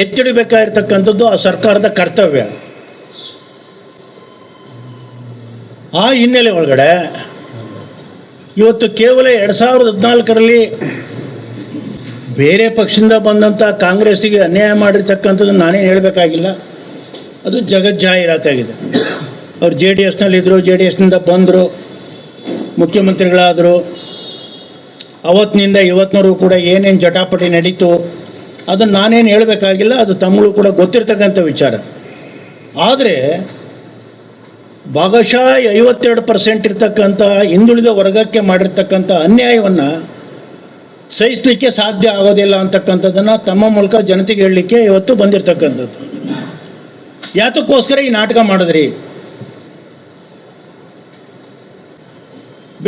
ಎತ್ತಿಡಬೇಕಾಗಿರ್ತಕ್ಕಂಥದ್ದು ಆ ಸರ್ಕಾರದ ಕರ್ತವ್ಯ. ಆ ಹಿನ್ನೆಲೆ ಒಳಗಡೆ ಇವತ್ತು ಕೇವಲ 2014ರಲ್ಲಿ ಬೇರೆ ಪಕ್ಷದಿಂದ ಬಂದಂಥ ಕಾಂಗ್ರೆಸ್ಸಿಗೆ ಅನ್ಯಾಯ ಮಾಡಿರ್ತಕ್ಕಂಥದ್ದು ನಾನೇನು ಹೇಳಬೇಕಾಗಿಲ್ಲ, ಅದು ಜಗಜ್ಜಾಹೀರಾತಾಗಿದೆ. ಅವ್ರು JDSನಲ್ಲಿದ್ದರು, JDSನಿಂದ ಬಂದರು, ಮುಖ್ಯಮಂತ್ರಿಗಳಾದರು. ಅವತ್ತಿನಿಂದ ಇವತ್ತಿನವರೆಗೂ ಕೂಡ ಏನೇನು ಜಟಾಪಟಿ ನಡೀತು ಅದನ್ನು ನಾನೇನು ಹೇಳಬೇಕಾಗಿಲ್ಲ, ಅದು ತಮ್ಮಳು ಕೂಡ ಗೊತ್ತಿರ್ತಕ್ಕಂಥ ವಿಚಾರ. ಆದರೆ ಭಾಗಶಃ 52% ಇರ್ತಕ್ಕಂಥ ಹಿಂದುಳಿದ ವರ್ಗಕ್ಕೆ ಮಾಡಿರ್ತಕ್ಕಂಥ ಅನ್ಯಾಯವನ್ನು ಸಹಿಸಲಿಕ್ಕೆ ಸಾಧ್ಯ ಆಗೋದಿಲ್ಲ ಅಂತಕ್ಕಂಥದ್ದನ್ನು ತಮ್ಮ ಮೂಲಕ ಜನತೆಗೆ ಹೇಳಲಿಕ್ಕೆ ಇವತ್ತು ಬಂದಿರತಕ್ಕಂಥದ್ದು. ಯಾತಕ್ಕೋಸ್ಕರ ಈ ನಾಟಕ ಮಾಡಿದ್ರಿ?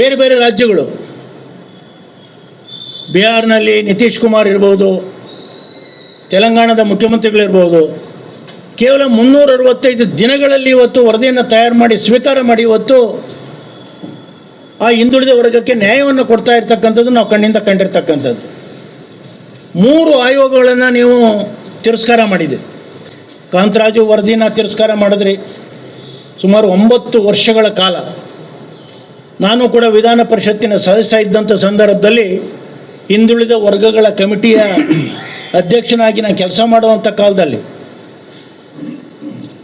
ಬೇರೆ ಬೇರೆ ರಾಜ್ಯಗಳು, ಬಿಹಾರ್ನಲ್ಲಿ ನಿತೀಶ್ ಕುಮಾರ್ ಇರ್ಬೋದು, ತೆಲಂಗಾಣದ ಮುಖ್ಯಮಂತ್ರಿಗಳಿರ್ಬೋದು, ಕೇವಲ 365 ದಿನಗಳಲ್ಲಿ ಇವತ್ತು ವರದಿಯನ್ನು ತಯಾರು ಮಾಡಿ ಸ್ವೀಕಾರ ಮಾಡಿ ಇವತ್ತು ಆ ಹಿಂದುಳಿದ ವರ್ಗಕ್ಕೆ ನ್ಯಾಯವನ್ನು ಕೊಡ್ತಾ ಇರ್ತಕ್ಕಂಥದ್ದು ನಾವು ಕಣ್ಣಿಂದ ಕಂಡಿರ್ತಕ್ಕಂಥದ್ದು. 3 ಆಯೋಗಗಳನ್ನು ನೀವು ತಿರಸ್ಕಾರ ಮಾಡಿದ್ರಿ. ಕಾಂತರಾಜು ವರದಿನ ತಿರಸ್ಕಾರ ಮಾಡಿದ್ರಿ. ಸುಮಾರು 9 ವರ್ಷಗಳ ಕಾಲ ನಾನು ಕೂಡ ವಿಧಾನ ಪರಿಷತ್ತಿನ ಸದಸ್ಯ ಇದ್ದಂಥ ಸಂದರ್ಭದಲ್ಲಿ ಹಿಂದುಳಿದ ವರ್ಗಗಳ ಕಮಿಟಿಯ ಅಧ್ಯಕ್ಷನಾಗಿ ನಾನು ಕೆಲಸ ಮಾಡುವಂಥ ಕಾಲದಲ್ಲಿ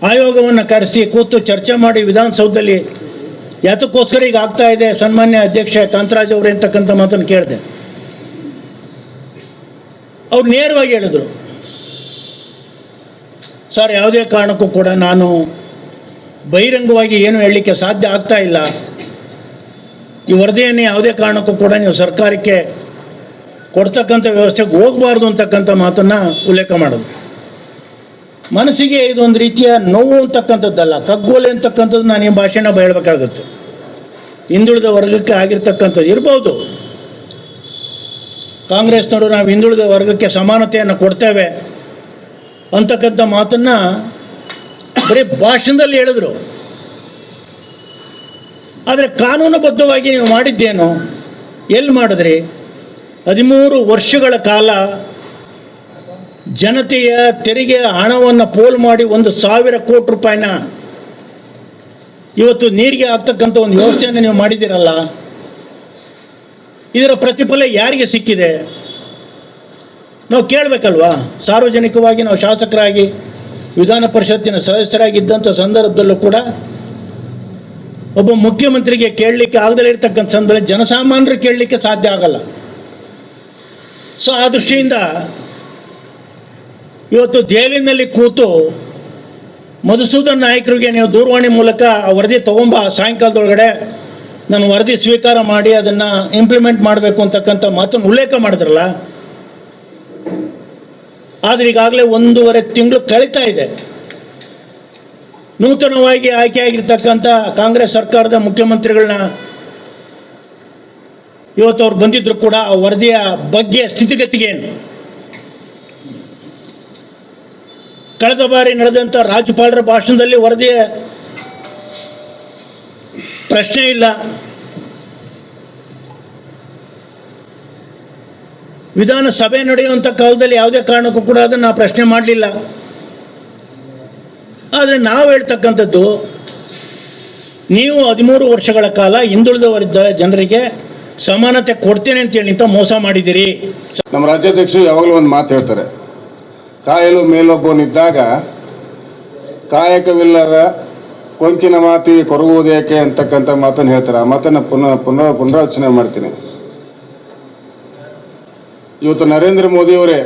ಆಯೋಗವನ್ನು ಕರೆಸಿ ಕೂತು ಚರ್ಚೆ ಮಾಡಿ ವಿಧಾನಸೌಧದಲ್ಲಿ ಯಾತಕ್ಕೋಸ್ಕರ ಈಗ ಆಗ್ತಾ ಇದೆ ಸನ್ಮಾನ್ಯ ಅಧ್ಯಕ್ಷ ಕಾಂತರಾಜ್ ಅವರೇ ಅಂತಕ್ಕಂಥ ಮಾತನ್ನು ಕೇಳಿದೆ. ಅವ್ರು ನೇರವಾಗಿ ಹೇಳಿದ್ರು, ಸರ್ ಯಾವುದೇ ಕಾರಣಕ್ಕೂ ಕೂಡ ನಾನು ಬಹಿರಂಗವಾಗಿ ಏನು ಹೇಳಲಿಕ್ಕೆ ಸಾಧ್ಯ ಆಗ್ತಾ ಇಲ್ಲ. ಈ ವರದಿಯನ್ನು ಯಾವುದೇ ಕಾರಣಕ್ಕೂ ಕೂಡ ನೀವು ಸರ್ಕಾರಕ್ಕೆ ಕೊಡ್ತಕ್ಕಂಥ ವ್ಯವಸ್ಥೆಗೆ ಹೋಗಬಾರ್ದು ಅಂತಕ್ಕಂಥ ಮಾತನ್ನು ಉಲ್ಲೇಖ ಮಾಡೋದು. ಮನಸ್ಸಿಗೆ ಇದೊಂದು ರೀತಿಯ ನೋವು ಅಂತಕ್ಕಂಥದ್ದಲ್ಲ, ಕಗ್ಗೋಲೆ ಅಂತಕ್ಕಂಥದ್ದು ನಾನು ಈ ಭಾಷೆನ ಹೇಳಬೇಕಾಗುತ್ತೆ. ಹಿಂದುಳಿದ ವರ್ಗಕ್ಕೆ ಆಗಿರ್ತಕ್ಕಂಥದ್ದು ಇರ್ಬೋದು, ಕಾಂಗ್ರೆಸ್ನವರು ನಾವು ಹಿಂದುಳಿದ ವರ್ಗಕ್ಕೆ ಸಮಾನತೆಯನ್ನು ಕೊಡ್ತೇವೆ ಅಂತಕ್ಕಂಥ ಮಾತನ್ನು ಬರೀ ಭಾಷಣದಲ್ಲಿ ಹೇಳಿದ್ರು. ಆದರೆ ಕಾನೂನುಬದ್ಧವಾಗಿ ನೀವು ಮಾಡಿದ್ದೇನು? ಎಲ್ಲಿ ಮಾಡಿದ್ರಿ? 13 ವರ್ಷಗಳ ಕಾಲ ಜನತೆಯ ತೆರಿಗೆ ಹಣವನ್ನು ಪೋಲು ಮಾಡಿ 1,000 ಕೋಟಿ ರೂಪಾಯಿನ ಇವತ್ತು ನೀರಿಗೆ ಹಾಕ್ತಕ್ಕಂಥ ಒಂದು ವ್ಯವಸ್ಥೆಯನ್ನು ನೀವು ಮಾಡಿದ್ದೀರಲ್ಲ, ಇದರ ಪ್ರತಿಫಲ ಯಾರಿಗೆ ಸಿಕ್ಕಿದೆ? ನಾವು ಕೇಳಬೇಕಲ್ವಾ? ಸಾರ್ವಜನಿಕವಾಗಿ ನಾವು ಶಾಸಕರಾಗಿ ವಿಧಾನ ಪರಿಷತ್ತಿನ ಸದಸ್ಯರಾಗಿದ್ದಂಥ ಸಂದರ್ಭದಲ್ಲೂ ಕೂಡ ಒಬ್ಬ ಮುಖ್ಯಮಂತ್ರಿಗೆ ಕೇಳಲಿಕ್ಕೆ ಆಗದಲ್ಲೇ ಇರ್ತಕ್ಕಂಥ ಸಂದರ್ಭದಲ್ಲಿ ಜನಸಾಮಾನ್ಯರು ಕೇಳಲಿಕ್ಕೆ ಸಾಧ್ಯ ಆಗಲ್ಲ. ಸೊ ಆ ದೃಷ್ಟಿಯಿಂದ ಇವತ್ತು ದೆಹಲಿನಲ್ಲಿ ಕೂತು ಮಧುಸೂದನ್ ನಾಯಕರಿಗೆ ನೀವು ದೂರವಾಣಿ ಮೂಲಕ ಆ ವರದಿ ತಗೊಂಬ, ಸಾಯಂಕಾಲದೊಳಗಡೆ ನಾನು ವರದಿ ಸ್ವೀಕಾರ ಮಾಡಿ ಅದನ್ನು ಇಂಪ್ಲಿಮೆಂಟ್ ಮಾಡಬೇಕು ಅಂತಕ್ಕಂಥ ಮಾತನ್ನು ಉಲ್ಲೇಖ ಮಾಡಿದ್ರಲ್ಲ. ಆದರೆ ಈಗಾಗಲೇ 1.5 ತಿಂಗಳು ಕಳೀತಾ ಇದೆ. ನೂತನವಾಗಿ ಆಯ್ಕೆಯಾಗಿರ್ತಕ್ಕಂಥ ಕಾಂಗ್ರೆಸ್ ಸರ್ಕಾರದ ಮುಖ್ಯಮಂತ್ರಿಗಳನ್ನ ಇವತ್ತು ಅವ್ರು ಬಂದಿದ್ರು ಕೂಡ ಆ ವರದಿಯ ಬಗ್ಗೆ ಸ್ಥಿತಿಗತಿಗೇನು? ಕಳೆದ ಬಾರಿ ನಡೆದಂಥ ರಾಜ್ಯಪಾಲರ ಭಾಷಣದಲ್ಲಿ ವರದಿಯ ಪ್ರಶ್ನೆ ಇಲ್ಲ. ವಿಧಾನಸಭೆ ನಡೆಯುವಂಥ ಕಾಲದಲ್ಲಿ ಯಾವುದೇ ಕಾರಣಕ್ಕೂ ಕೂಡ ಅದನ್ನು ಪ್ರಶ್ನೆ ಮಾಡಲಿಲ್ಲ. ಆದರೆ ನಾವು ಹೇಳ್ತಕ್ಕಂಥದ್ದು, ನೀವು 13 ವರ್ಷಗಳ ಕಾಲ ಹಿಂದುಳಿದ ವರ್ಗದ ಜನರಿಗೆ ಸಮಾನತೆ ಕೊಡ್ತೇನೆ ಅಂತೇಳಿ ಅಂತ ಮೋಸ ಮಾಡಿದ್ದೀರಿ. ನಮ್ಮ ರಾಜ್ಯಾಧ್ಯಕ್ಷರು ಯಾವಾಗಲೂ ಒಂದು ಮಾತು ಹೇಳ್ತಾರೆ, ಕಾಯಲು ಮೇಲೊಬ್ಬನಿದ್ದಾಗ ಕಾಯಕವಿಲ್ಲದ ಕೊಂಕಿನ ಮಾತಿಗೆ ಕೊರಗುವುದೇಕೆ ಅಂತಕ್ಕಂಥ ಮಾತನ್ನು ಹೇಳ್ತಾರೆ. ಆ ಮಾತನ್ನು ಪುನರಾವರ್ತನೆ ಮಾಡ್ತೀನಿ. ಇವತ್ತು ನರೇಂದ್ರ ಮೋದಿ ಅವರೇ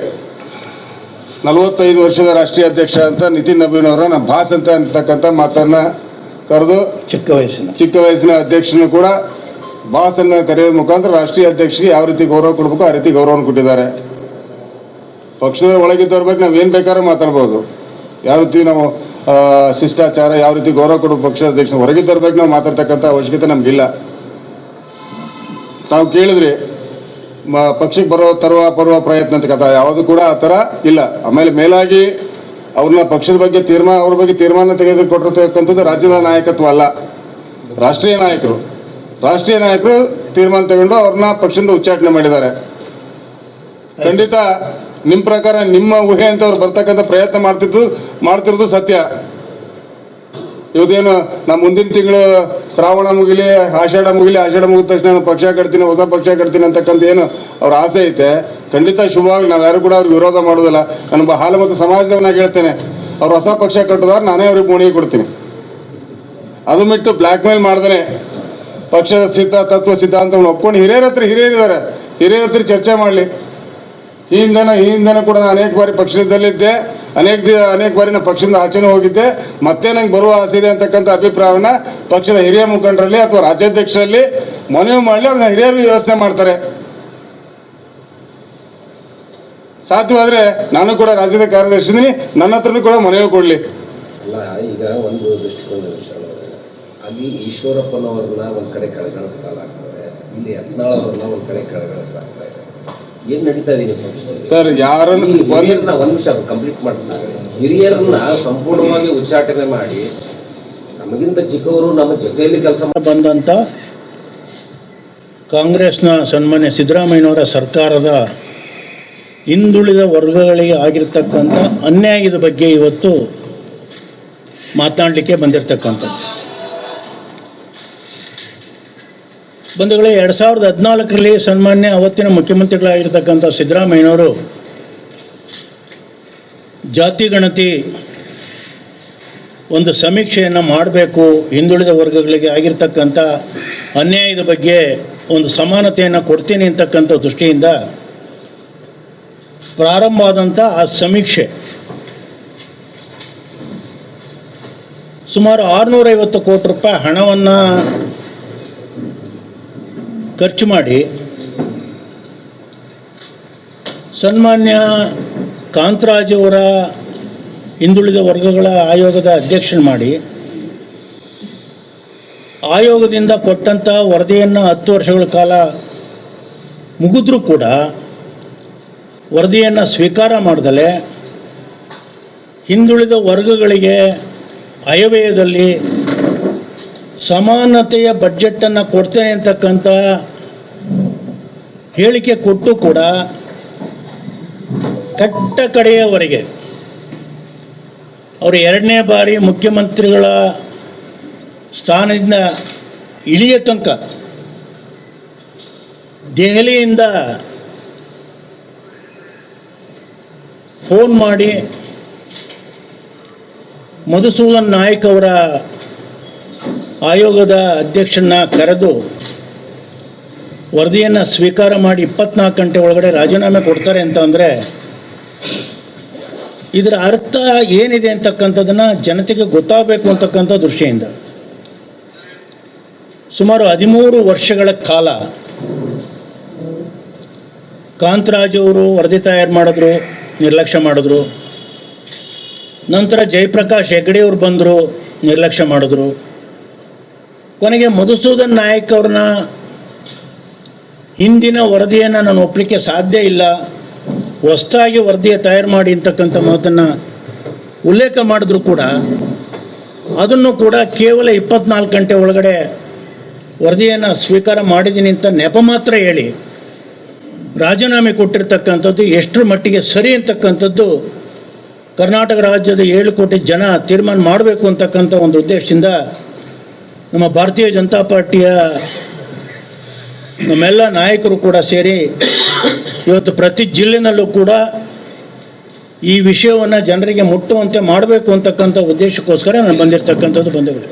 45 ವರ್ಷದ ರಾಷ್ಟ್ರೀಯ ಅಧ್ಯಕ್ಷ ಅಂತ ನಿತಿನ್ ನಬೀನ್ ಅವರ ನಮ್ಮ ಬಾಸ್ ಅಂತ ಅಂತಕ್ಕಂಥ ಮಾತನ್ನ ಕರೆದು ಚಿಕ್ಕ ವಯಸ್ಸಿನ ಅಧ್ಯಕ್ಷನು ಕೂಡ ಬಾಸ್ ಅನ್ನ ಕರೆಯೋದ್ರ ಮುಖಾಂತರ ರಾಷ್ಟ್ರೀಯ ಅಧ್ಯಕ್ಷರಿಗೆ ಯಾವ ರೀತಿ ಗೌರವ ಕೊಡಬೇಕು ಆ ರೀತಿ ಗೌರವವನ್ನು ಕೊಟ್ಟಿದ್ದಾರೆ. ಪಕ್ಷದ ಒಳಗಿದ್ದವ್ರ ಬಗ್ಗೆ ನಾವು ಏನ್ ಬೇಕಾದ್ರೂ ಮಾತಾಡ್ಬೋದು, ಯಾವ ರೀತಿ ನಾವು ಶಿಷ್ಟಾಚಾರ, ಯಾವ ರೀತಿ ಗೌರವ ಕೊಡಬೇಕು ಪಕ್ಷದ ಅಧ್ಯಕ್ಷ, ಹೊರಗಿದ್ದವ್ರ ಬಗ್ಗೆ ನಾವು ಮಾತಾಡ್ತಕ್ಕಂಥ ಅವಶ್ಯಕತೆ ನಮ್ಗಿಲ್ಲ. ತಾವು ಕೇಳಿದ್ರಿ ಪಕ್ಷಕ್ಕೆ ತರುವ ಪ್ರಯತ್ನ ಅಂತ ಕಥೆ, ಯಾವುದು ಕೂಡ ಆ ಥರ ಇಲ್ಲ. ಆಮೇಲೆ ಮೇಲಾಗಿ ಅವ್ರನ್ನ ಪಕ್ಷದ ಬಗ್ಗೆ ಅವ್ರ ಬಗ್ಗೆ ತೀರ್ಮಾನ ತೆಗೆದುಕೊಟ್ಟಿರ್ತಕ್ಕಂಥದ್ದು ರಾಜ್ಯದ ನಾಯಕತ್ವ ಅಲ್ಲ, ರಾಷ್ಟ್ರೀಯ ನಾಯಕರು ತೀರ್ಮಾನ ತಗೊಂಡು ಅವ್ರನ್ನ ಪಕ್ಷದಿಂದ ಉಚ್ಚಾಟನೆ ಮಾಡಿದ್ದಾರೆ. ಖಂಡಿತ ನಿಮ್ಮ ಪ್ರಕಾರ ನಿಮ್ಮ ಊಹೆ ಅಂತ ಅವ್ರು ಬರ್ತಕ್ಕಂಥ ಪ್ರಯತ್ನ ಮಾಡ್ತಿರೋದು ಸತ್ಯ. ಇವತ್ತೇನು ನಾ ಮುಂದಿನ ತಿಂಗಳು ಶ್ರಾವಣ ಮುಗಿಲಿ, ಆಷಾಢ ಮುಗಿದ ತಕ್ಷಣ ನಾನು ಪಕ್ಷ ಕಟ್ತೀನಿ, ಹೊಸ ಪಕ್ಷ ಕಟ್ತೀನಿ ಅಂತಕ್ಕಂಥ ಏನು ಅವ್ರ ಆಸೆ ಐತೆ, ಖಂಡಿತ ಶುಭವಾಗಿ ನಾವು ಯಾರು ಕೂಡ ಅವ್ರಿಗೆ ವಿರೋಧ ಮಾಡೋದಿಲ್ಲ. ನಾನು ಹಾಲು ಮತ್ತು ಸಮಾಜದವನಾಗಿ ಹೇಳ್ತೇನೆ, ಅವ್ರು ಹೊಸ ಪಕ್ಷ ಕಟ್ಟಿದವ್ರು ನಾನೇ ಅವ್ರಿಗೆ ಮುಣಿಗೆ ಕೊಡ್ತೀನಿ. ಅದು ಬಿಟ್ಟು ಬ್ಲ್ಯಾಕ್ ಮೇಲ್ ಮಾಡ್ದೇನೆ ಪಕ್ಷದ ತತ್ವ ಸಿದ್ಧಾಂತವನ್ನು ಒಪ್ಕೊಂಡು ಹಿರಿಯರಿದ್ದಾರೆ, ಹಿರಿಯರ ಹತ್ರ ಚರ್ಚೆ ಮಾಡಲಿ. ಈ ಹಿಂದೆನೂ ಕೂಡ ನಾನು ಅನೇಕ ಬಾರಿ ಪಕ್ಷದಲ್ಲಿದ್ದೆ, ಅನೇಕ ಬಾರಿ ನಾನು ಪಕ್ಷದಿಂದ ಆಚೆನೂ ಹೋಗಿದ್ದೆ. ಮತ್ತೆ ನಂಗೆ ಬರುವ ಆಸೆ ಇದೆ ಅಂತಕ್ಕಂಥ ಅಭಿಪ್ರಾಯವನ್ನ ಪಕ್ಷದ ಹಿರಿಯ ಮುಖಂಡರಲ್ಲಿ ಅಥವಾ ರಾಜ್ಯಾಧ್ಯಕ್ಷರಲ್ಲಿ ಮನವಿ ಮಾಡಲಿ, ಅದನ್ನ ಹಿರಿಯರು ಯೋಚನೆ ಮಾಡ್ತಾರೆ. ಸಾಧ್ಯವಾದ್ರೆ ನಾನು ಕೂಡ ರಾಜ್ಯದ ಕಾರ್ಯದರ್ಶಿ ಇದ್ದೀನಿ, ನನ್ನ ಹತ್ರನೂ ಕೂಡ ಮನವಿ ಕೊಡ್ಲಿ. ಅಲ್ಲ, ಈಗ ಒಂದು ದೃಷ್ಟಿಕೋನ ಅಲ್ಲಿ ಈಶ್ವರಪ್ಪನವ್ರನ್ನ ಒಂದ್ ಕಡೆ ಕಡೆಗಣಿಸ್ತಾಗ್ತದೆ, ಇಲ್ಲಿ ಯತ್ನಾಳ್ ಅವ್ರನ್ನ ಒಂದ್ ಕಡೆ ಕಡೆಗಣಿಸ್ತಾಗ್ತಾ ಇದೆ. ಏನ್ ನಡೀತಾ ಇದೆ ಸರ್? ಯಾರನ್ನ ಒಂದ್ ನಿಮಿಷ ಕಂಪ್ಲೀಟ್ ಮಾಡ್ತಾರೆ. ಹಿರಿಯರನ್ನ ಸಂಪೂರ್ಣವಾಗಿ ಉಚ್ಚಾಟನೆ ಮಾಡಿ ನಮಗಿಂತ ಚಿಕ್ಕವರು ನಮ್ಮ ಜೊತೆಯಲ್ಲಿ ಕೆಲಸ ಬಂದಂತ ಕಾಂಗ್ರೆಸ್ನ ಸನ್ಮಾನ್ಯ ಸಿದ್ದರಾಮಯ್ಯನವರ ಸರ್ಕಾರದ ಹಿಂದುಳಿದ ವರ್ಗಗಳಿಗೆ ಆಗಿರ್ತಕ್ಕಂಥ ಅನ್ಯಾಯದ ಬಗ್ಗೆ ಇವತ್ತು ಮಾತನಾಡಲಿಕ್ಕೆ ಬಂದಿರತಕ್ಕಂಥದ್ದು. ಬಂಧುಗಳೇ, 2014ರಲ್ಲಿ ಸನ್ಮಾನ್ಯ ಅವತ್ತಿನ ಮುಖ್ಯಮಂತ್ರಿಗಳಾಗಿರ್ತಕ್ಕಂಥ ಸಿದ್ದರಾಮಯ್ಯನವರು ಜಾತಿ ಗಣತಿ ಒಂದು ಸಮೀಕ್ಷೆಯನ್ನು ಮಾಡಬೇಕು, ಹಿಂದುಳಿದ ವರ್ಗಗಳಿಗೆ ಆಗಿರ್ತಕ್ಕಂಥ ಅನ್ಯಾಯದ ಬಗ್ಗೆ ಒಂದು ಸಮಾನತೆಯನ್ನು ಕೊಡ್ತೀನಿ ಅಂತಕ್ಕಂಥ ದೃಷ್ಟಿಯಿಂದ ಪ್ರಾರಂಭ ಆದಂಥ ಆ ಸಮೀಕ್ಷೆ ಸುಮಾರು 650 ಕೋಟಿ ರೂಪಾಯಿ ಹಣವನ್ನು ಖರ್ಚು ಮಾಡಿ ಸನ್ಮಾನ್ಯ ಕಾಂತರಾಜ್ ಅವರ ಹಿಂದುಳಿದ ವರ್ಗಗಳ ಆಯೋಗದ ಅಧ್ಯಕ್ಷನ ಮಾಡಿ ಆಯೋಗದಿಂದ ಕೊಟ್ಟಂಥ ವರದಿಯನ್ನು 10 ವರ್ಷಗಳ ಕಾಲ ಮುಗಿದ್ರೂ ಕೂಡ ವರದಿಯನ್ನು ಸ್ವೀಕಾರ ಮಾಡದಲೇ ಹಿಂದುಳಿದ ವರ್ಗಗಳಿಗೆ ಆಯವ್ಯಯದಲ್ಲಿ ಸಮಾನತೆಯ ಬಡ್ಜೆಟನ್ನು ಕೊಡ್ತೇನೆ ಅಂತಕ್ಕಂಥ ಹೇಳಿಕೆ ಕೊಟ್ಟು ಕೂಡ ಕಟ್ಟ ಕಡೆಯವರೆಗೆ ಅವರು 2ನೇ ಬಾರಿ ಮುಖ್ಯಮಂತ್ರಿಗಳ ಸ್ಥಾನದಿಂದ ಇಳಿಯ ತನಕ ದೆಹಲಿಯಿಂದ ಫೋನ್ ಮಾಡಿ ಮಧುಸೂದನ್ ನಾಯಕ್ ಅವರ ಆಯೋಗದ ಅಧ್ಯಕ್ಷನ ಕರೆದು ವರದಿಯನ್ನು ಸ್ವೀಕಾರ ಮಾಡಿ 24 ಗಂಟೆ ಒಳಗಡೆ ರಾಜೀನಾಮೆ ಕೊಡ್ತಾರೆ ಅಂತ ಅಂದರೆ ಇದರ ಅರ್ಥ ಏನಿದೆ ಅಂತಕ್ಕಂಥದ್ದನ್ನು ಜನತೆಗೆ ಗೊತ್ತಾಗಬೇಕು ಅಂತಕ್ಕಂಥ ದೃಷ್ಟಿಯಿಂದ ಸುಮಾರು 13 ವರ್ಷಗಳ ಕಾಲ ಕಾಂತರಾಜ್ ಅವರು ವರದಿ ತಯಾರು ಮಾಡಿದ್ರು, ನಿರ್ಲಕ್ಷ್ಯ ಮಾಡಿದ್ರು. ನಂತರ ಜಯಪ್ರಕಾಶ್ ಹೆಗಡೆ ಅವರು ಬಂದರು, ನಿರ್ಲಕ್ಷ್ಯ ಮಾಡಿದ್ರು. ಕೊನೆಗೆ ಮಧುಸೂದನ್ ನಾಯಕ್ ಅವ್ರನ್ನ ಹಿಂದಿನ ವರದಿಯನ್ನು ನಾನು ಒಪ್ಪಲಿಕ್ಕೆ ಸಾಧ್ಯ ಇಲ್ಲ, ಹೊಸದಾಗಿ ವರದಿಯ ತಯಾರು ಮಾಡಿ ಅಂತಕ್ಕಂಥ ಮಾತನ್ನು ಉಲ್ಲೇಖ ಮಾಡಿದ್ರು ಕೂಡ ಅದನ್ನು ಕೂಡ ಕೇವಲ 24 ಗಂಟೆ ಒಳಗಡೆ ವರದಿಯನ್ನು ಸ್ವೀಕಾರ ಮಾಡಿದ್ದೀನಿ ಅಂತ ನೆಪ ಮಾತ್ರ ಹೇಳಿ ರಾಜೀನಾಮೆ ಕೊಟ್ಟಿರ್ತಕ್ಕಂಥದ್ದು ಎಷ್ಟರ ಮಟ್ಟಿಗೆ ಸರಿ ಅಂತಕ್ಕಂಥದ್ದು ಕರ್ನಾಟಕ ರಾಜ್ಯದ 7 ಕೋಟಿ ಜನ ತೀರ್ಮಾನ ಮಾಡಬೇಕು ಅಂತಕ್ಕಂಥ ಒಂದು ಉದ್ದೇಶದಿಂದ ನಮ್ಮ ಭಾರತೀಯ ಜನತಾ ಪಾರ್ಟಿಯ ನಮ್ಮೆಲ್ಲ ನಾಯಕರು ಕೂಡ ಸೇರಿ ಇವತ್ತು ಪ್ರತಿ ಜಿಲ್ಲೆನಲ್ಲೂ ಕೂಡ ಈ ವಿಷಯವನ್ನು ಜನರಿಗೆ ಮುಟ್ಟುವಂತೆ ಮಾಡಬೇಕು ಅಂತಕ್ಕಂಥ ಉದ್ದೇಶಕ್ಕೋಸ್ಕರ ನಾನು ಬಂದಿರತಕ್ಕಂಥದ್ದು. ಬಂಧುಗಳು,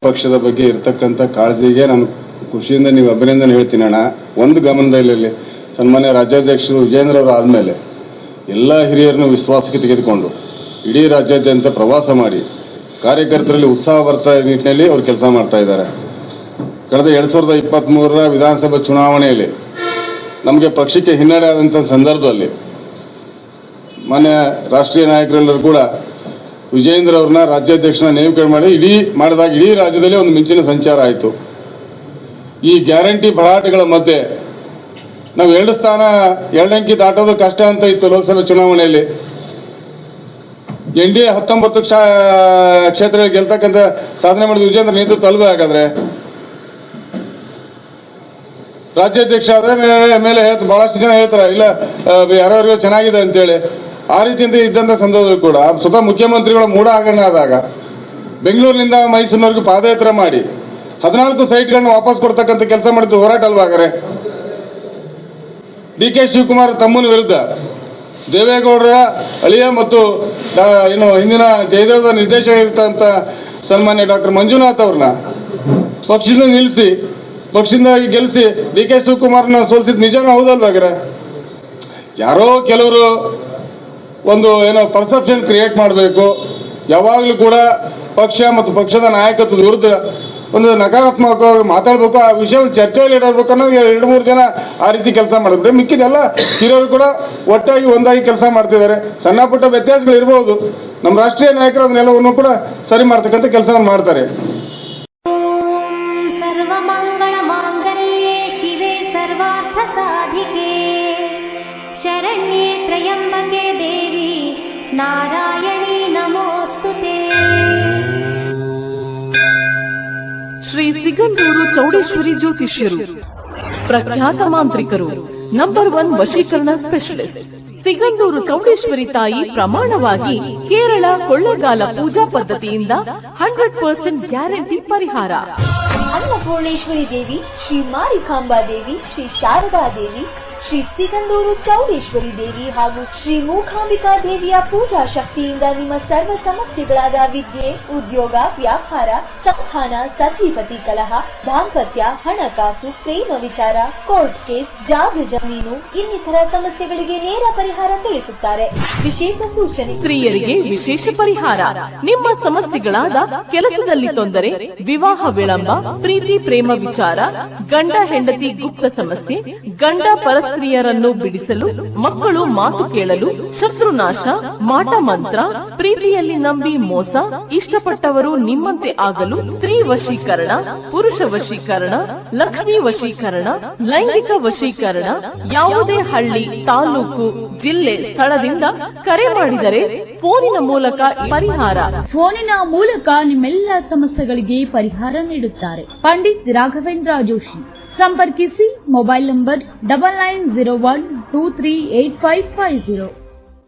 ಪಕ್ಷದ ಬಗ್ಗೆ ಇರತಕ್ಕಂಥ ಕಾಳಜಿಗೆ ನಾನು ಖುಷಿಯಿಂದ ನೀವು ಅಭಿನಂದನೆ ಹೇಳ್ತೀನಿ ಅಣ್ಣ. ಒಂದು ಗಮನದಲ್ಲಿ ಸನ್ಮಾನ್ಯ ರಾಜ್ಯಾಧ್ಯಕ್ಷರು ವಿಜೇಂದ್ರ ಅವರು ಆದಮೇಲೆ ಎಲ್ಲ ಹಿರಿಯರನ್ನು ವಿಶ್ವಾಸಕ್ಕೆ ತೆಗೆದುಕೊಂಡು ಇಡೀ ರಾಜ್ಯಾದ್ಯಂತ ಪ್ರವಾಸ ಮಾಡಿ ಕಾರ್ಯಕರ್ತರಲ್ಲಿ ಉತ್ಸಾಹ ಬರ್ತಾ ನಿಟ್ಟಿನಲ್ಲಿ ಅವರು ಕೆಲಸ ಮಾಡ್ತಾ ಇದ್ದಾರೆ. ಕಳೆದ 2023ರ ವಿಧಾನಸಭಾ ಚುನಾವಣೆಯಲ್ಲಿ ನಮಗೆ ಪಕ್ಷಕ್ಕೆ ಹಿನ್ನಡೆ ಆದಂಥ ಸಂದರ್ಭದಲ್ಲಿ ಮಾನ್ಯ ರಾಷ್ಟ್ರೀಯ ನಾಯಕರೆಲ್ಲರೂ ಕೂಡ ವಿಜೇಂದ್ರ ಅವ್ರನ್ನ ರಾಜ್ಯಾಧ್ಯಕ್ಷನ ನೇಮಕ ಮಾಡಿ ಮಾಡಿದಾಗ ಇಡೀ ರಾಜ್ಯದಲ್ಲಿ ಒಂದು ಮಿಂಚಿನ ಸಂಚಾರ ಆಯಿತು. ಈ ಗ್ಯಾರಂಟಿ ಭರಾಟೆಗಳ ಮಧ್ಯೆ ನಾವು 2 ಸ್ಥಾನ 2 ಅಂಕಿ ದಾಟೋದು ಕಷ್ಟ ಅಂತ ಇತ್ತು ಲೋಕಸಭೆ ಚುನಾವಣೆಯಲ್ಲಿ. NDA 19 ಕ್ಷೇತ್ರ ಗೆಲ್ತಕ್ಕಂಥ ಸಾಧನೆ ಮಾಡಿದ ವಿಜೇಂದ್ರ ನೇತೃತ್ವ ಅಲ್ವೇ? ಹಾಗಾದ್ರೆ ರಾಜ್ಯಾಧ್ಯಕ್ಷ ಆದ ಮೇಲೆ ಬಹಳಷ್ಟು ಜನ ಹೇಳ್ತಾರೆ ಇಲ್ಲ ಯಾರ್ಯಾರಿಗೂ ಚೆನ್ನಾಗಿದೆ ಅಂತೇಳಿ. ಆ ರೀತಿಯಿಂದ ಇದ್ದಂಥ ಸಂದರ್ಭದಲ್ಲಿ ಕೂಡ ಸ್ವತಃ ಮುಖ್ಯಮಂತ್ರಿಗಳ ಮೂಢ ಹಗರಣ ಆದಾಗ ಬೆಂಗಳೂರಿನಿಂದ ಮೈಸೂರಿನವರೆಗೂ ಪಾದಯಾತ್ರೆ ಮಾಡಿ 14 ಸೈಟ್ಗಳನ್ನು ವಾಪಸ್ ಕೊಡ್ತಕ್ಕಂಥ ಕೆಲಸ ಮಾಡಿದ್ದು ಹೋರಾಟ ಅಲ್ವಾಗರೆ. ಡಿ ಕೆ ಶಿವಕುಮಾರ್ ತಮ್ಮನ ವಿರುದ್ಧ ದೇವೇಗೌಡರ ಅಳಿಯ ಮತ್ತು ಹಿಂದಿನ ಜಯದೇವದ ನಿರ್ದೇಶಕ ಇರ್ತಂತ ಸನ್ಮಾನ್ಯ ಡಾಕ್ಟರ್ ಮಂಜುನಾಥ್ ಅವ್ರನ್ನ ಪಕ್ಷದಿಂದ ನಿಲ್ಲಿಸಿ ಪಕ್ಷದಿಂದ ಗೆಲ್ಲಿಸಿ ಡಿ ಕೆ ಶಿವಕುಮಾರ್ನ ಸೋಲಿಸಿದ ನಿಜನೂ ಹೌದಲ್ವಾಗ್ರೆ. ಯಾರೋ ಕೆಲವರು ಒಂದು ಪರ್ಸೆಪ್ಷನ್ ಕ್ರಿಯೇಟ್ ಮಾಡಬೇಕು. ಯಾವಾಗಲೂ ಕೂಡ ಪಕ್ಷ ಮತ್ತು ಪಕ್ಷದ ನಾಯಕತ್ವದ ವಿರುದ್ಧ ಒಂದು ನಕಾರಾತ್ಮಕವಾಗಿ ಮಾತಾಡಬೇಕು, ಆ ವಿಷಯವನ್ನು ಚರ್ಚೆಯಲ್ಲಿ ಇಡಬೇಕು ಅನ್ನೋ 2-3 ಜನ ಆ ರೀತಿ ಕೆಲಸ ಮಾಡಿದ್ರೆ ಮಿಕ್ಕಿದೆಲ್ಲ ಹಿರಿಯರು ಕೂಡ ಒಟ್ಟಾಗಿ ಒಂದಾಗಿ ಕೆಲಸ ಮಾಡ್ತಿದ್ದಾರೆ. ಸಣ್ಣ ಪುಟ್ಟ ವ್ಯತ್ಯಾಸಗಳು ಇರಬಹುದು, ನಮ್ಮ ರಾಷ್ಟ್ರೀಯ ನಾಯಕರು ಅದನ್ನೆಲ್ಲವನ್ನು ಕೂಡ ಸರಿ ಮಾಡ್ತಕ್ಕಂಥ ಕೆಲಸವನ್ನು ಮಾಡ್ತಾರೆ. ಸರ್ವಮಂಗಳ ಮಾಂಗಲ್ಯೆ ಶಿವೆ ಸರ್ವಾರ್ಥ ಸಾಧಿಕೆ ಶರಣ್ಯೆ ತ್ರಯಂಬಕೆ ದೇವಿ ನಾರಾಯಣಿ ನಮೋಸ್ತುತೆ. ಶ್ರೀ ಸಿಗಂದೂರು ಚೌಡೇಶ್ವರಿ ಜ್ಯೋತಿಷ್ಯರು ಪ್ರಖ್ಯಾತ ಮಾಂತ್ರಿಕರು, ನಂಬರ್ 1 ವಶೀಕರಣ ಸ್ಪೆಷಲಿಸ್ಟ್. ಸಿಗಂದೂರು ಚೌಡೇಶ್ವರಿ ತಾಯಿ ಪ್ರಮಾಣವಾಗಿ ಕೇರಳ ಕೊಳ್ಳೆಗಾಲ ಪೂಜಾ ಪದ್ಧತಿಯಿಂದ 100% ಗ್ಯಾರಂಟಿ ಪರಿಹಾರ. ಅನ್ನಪೂರ್ಣೇಶ್ವರಿ ದೇವಿ, ಶ್ರೀ ಮಾರಿಕಾಂಬಾ ದೇವಿ, ಶ್ರೀ ಶಾರದಾ ದೇವಿ, ಶ್ರೀ ಸಿಗಂದೂರು ಚೌಡೇಶ್ವರಿ ದೇವಿ ಹಾಗೂ ಶ್ರೀ ಮೂಕಾಂಬಿಕಾ ದೇವಿಯ ಪೂಜಾ ಶಕ್ತಿಯಿಂದ ನಿಮ್ಮ ಸರ್ವ ಸಮಸ್ಯೆಗಳಾದ ವಿದ್ಯೆ, ಉದ್ಯೋಗ, ವ್ಯಾಪಾರ, ಸಂತಾನ, ಸತಿಪತಿ ಕಲಹ, ದಾಂಪತ್ಯ, ಹಣಕಾಸು, ಪ್ರೇಮ ವಿಚಾರ, ಕೋರ್ಟ್ ಕೇಸ್, ಜಾಗ ಜಮೀನು ಇನ್ನಿತರ ಸಮಸ್ಯೆಗಳಿಗೆ ನೇರ ಪರಿಹಾರ ತಿಳಿಸುತ್ತಾರೆ. ವಿಶೇಷ ಸೂಚನೆ: ಸ್ತ್ರೀಯರಿಗೆ ವಿಶೇಷ ಪರಿಹಾರ. ನಿಮ್ಮ ಸಮಸ್ಯೆಗಳಾದ ಕೆಲಸದಲ್ಲಿ ತೊಂದರೆ, ವಿವಾಹ ವಿಳಂಬ, ಪ್ರೀತಿ ಪ್ರೇಮ ವಿಚಾರ, ಗಂಡ ಹೆಂಡತಿ ಗುಪ್ತ ಸಮಸ್ಯೆ, ಗಂಡ ಪರಸ್ತ್ರೀಯರನ್ನು ಬಿಡಿಸಲು, ಮಕ್ಕಳು ಮಾತು ಕೇಳಲು, ಶತ್ರುನಾಶ, ಮಾಟ ಮಂತ್ರ, ಪ್ರೀತಿಯಲ್ಲಿ ನಂಬಿ ಮೋಸ, ಇಷ್ಟಪಟ್ಟವರು ನಿಮ್ಮಂತೆ ಆಗಲು, ಸ್ತ್ರೀ ವಶೀಕರಣ, ಪುರುಷ ವಶೀಕರಣ, ಲಕ್ಷ್ಮೀ ವಶೀಕರಣ, ಲೈಂಗಿಕ ವಶೀಕರಣ. ಯಾವುದೇ ಹಳ್ಳಿ, ತಾಲೂಕು, ಜಿಲ್ಲೆ, ಸ್ಥಳದಿಂದ ಕರೆ ಮಾಡಿದರೆ ಫೋನಿನ ಮೂಲಕ ಪರಿಹಾರ. ಫೋನಿನ ಮೂಲಕ ನಿಮ್ಮೆಲ್ಲ ಸಮಸ್ಯೆಗಳಿಗೆ ಪರಿಹಾರ ನೀಡುತ್ತಾರೆ. ಪಂಡಿತ್ ರಾಘವೇಂದ್ರ ಜೋಶಿ. ಸಂಪರ್ಕಿಸಿ. Mobile number 9901238550.